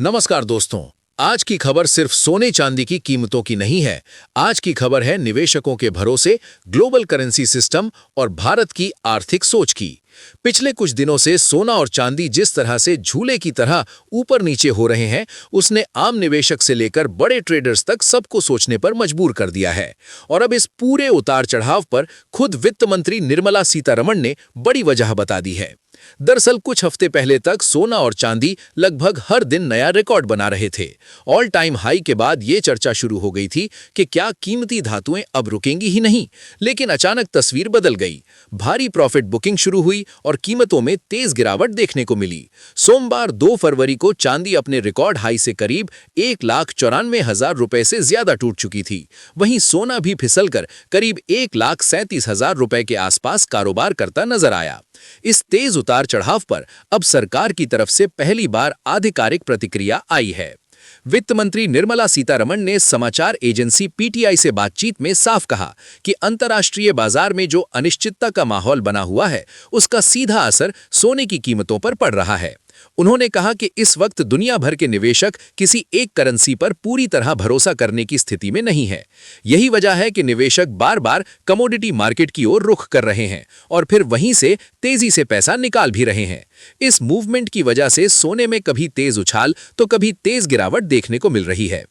नमस्कार दोस्तों। आज की खबर सिर्फ सोने चांदी की कीमतों की नहीं है। आज की खबर है निवेशकों के भरोसे, ग्लोबल करेंसी सिस्टम और भारत की आर्थिक सोच की। पिछले कुछ दिनों से सोना और चांदी जिस तरह से झूले की तरह ऊपर नीचे हो रहे हैं, उसने आम निवेशक से लेकर बड़े ट्रेडर्स तक सबको सोचने पर मजबूर कर दिया है। और अब इस पूरे उतार चढ़ाव पर खुद वित्त मंत्री निर्मला सीतारमण ने बड़ी वजह बता दी है। दरअसल कुछ हफ्ते पहले तक सोना और चांदी लगभग हर दिन नया रिकॉर्ड बना रहे थे। ऑल टाइम हाई के बाद ये चर्चा शुरू हो गई थी कि क्या कीमती धातुएं अब रुकेंगी ही नहीं। लेकिन अचानक तस्वीर बदल गई। भारी प्रॉफिट बुकिंग शुरू हुई और कीमतों में तेज गिरावट देखने को मिली। सोमवार 2 फरवरी को चांदी अपने रिकॉर्ड हाई से करीब 1,94,000 रुपए से ज्यादा टूट चुकी थी। वहीं सोना भी फिसलकर करीब 1,37,000 रुपए के आसपास कारोबार करता नजर आया। इस तेज उतार चढ़ाव पर अब सरकार की तरफ से पहली बार आधिकारिक प्रतिक्रिया आई है। वित्त मंत्री निर्मला सीतारमण ने समाचार एजेंसी पीटीआई से बातचीत में साफ कहा कि अंतर्राष्ट्रीय बाजार में जो अनिश्चितता का माहौल बना हुआ है, उसका सीधा असर सोने की कीमतों पर पड़ रहा है। उन्होंने कहा कि इस वक्त दुनिया भर के निवेशक किसी एक करेंसी पर पूरी तरह भरोसा करने की स्थिति में नहीं है। यही वजह है कि निवेशक बार-बार कमोडिटी मार्केट की ओर रुख कर रहे हैं और फिर वहीं से तेजी से पैसा निकाल भी रहे हैं। इस मूवमेंट की वजह से सोने में कभी तेज उछाल तो कभी तेज गिरावट देखने को मिल रही है।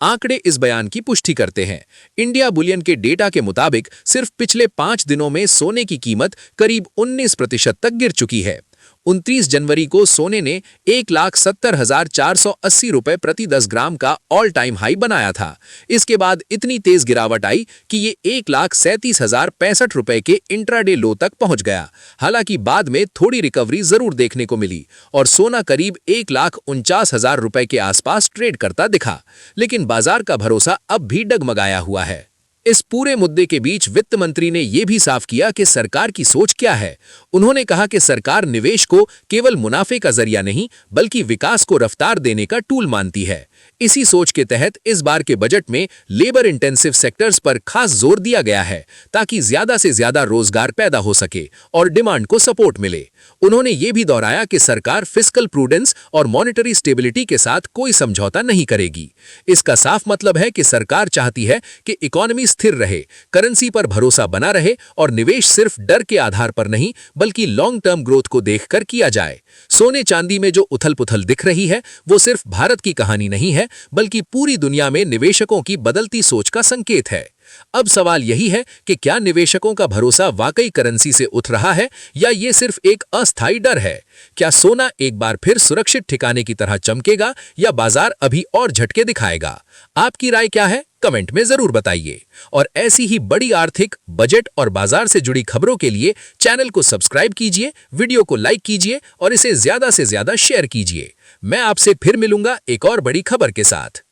आंकड़े इस बयान की पुष्टि करते हैं। इंडिया बुलियन के डेटा के मुताबिक सिर्फ पिछले 5 दिनों में सोने की कीमत करीब 19% तक गिर चुकी है। 29 जनवरी को सोने ने 1,70,480 रुपए प्रति 10 ग्राम का ऑल टाइम हाई बनाया था। इसके बाद इतनी तेज गिरावट आई कि ये 1,37,065 रुपए के इंट्राडे लो तक पहुंच गया। हालांकि बाद में थोड़ी रिकवरी जरूर देखने को मिली और सोना करीब 1,49,000 रुपए के आसपास ट्रेड करता दिखा। लेकिन बाजार का भरोसा अब भी डगमगाया हुआ है। इस पूरे मुद्दे के बीच वित्त मंत्री ने यह भी साफ किया कि सरकार की सोच क्या है। उन्होंने कहा कि सरकार निवेश को केवल मुनाफे का जरिया नहीं, बल्कि विकास को रफ्तार देने का टूल मानती है। इसी सोच के तहत इस बार के बजट में लेबर इंटेंसिव सेक्टर्स पर खास जोर दिया गया है, ताकि ज्यादा से ज्यादा रोजगार पैदा हो सके और डिमांड को सपोर्ट मिले। उन्होंने ये भी दोहराया कि सरकार फिस्कल प्रूडेंस और मॉनेटरी स्टेबिलिटी के साथ कोई समझौता नहीं करेगी। इसका साफ मतलब है कि सरकार चाहती है कि इकोनॉमी स्थिर रहे, करेंसी पर भरोसा बना रहे और निवेश सिर्फ डर के आधार पर नहीं, बल्कि लॉन्ग टर्म ग्रोथ को देखकर किया जाए। सोने चांदी में जो उथल-पुथल दिख रही है, वो सिर्फ भारत की कहानी नहीं है, बल्कि पूरी दुनिया में निवेशकों की बदलती सोच का संकेत है। अब सवाल यही है कि क्या निवेशकों का भरोसा वाकई करेंसी से उठ रहा है या ये सिर्फ एक अस्थायी डर है? क्या सोना एक बार फिर सुरक्षित ठिकाने की तरह चमकेगा या बाजार अभी और झटके दिखाएगा? आपकी राय क्या है? कमेंट में जरूर बताइए। और ऐसी ही बड़ी आर्थिक, बजट और बाजार से जुड़ी खबरों के लिए चैनल को सब्सक्राइब कीजिए, वीडियो को लाइक कीजिए और इसे ज्यादा से ज्यादा शेयर कीजिए। मैं आपसे फिर मिलूंगा एक और बड़ी खबर के साथ।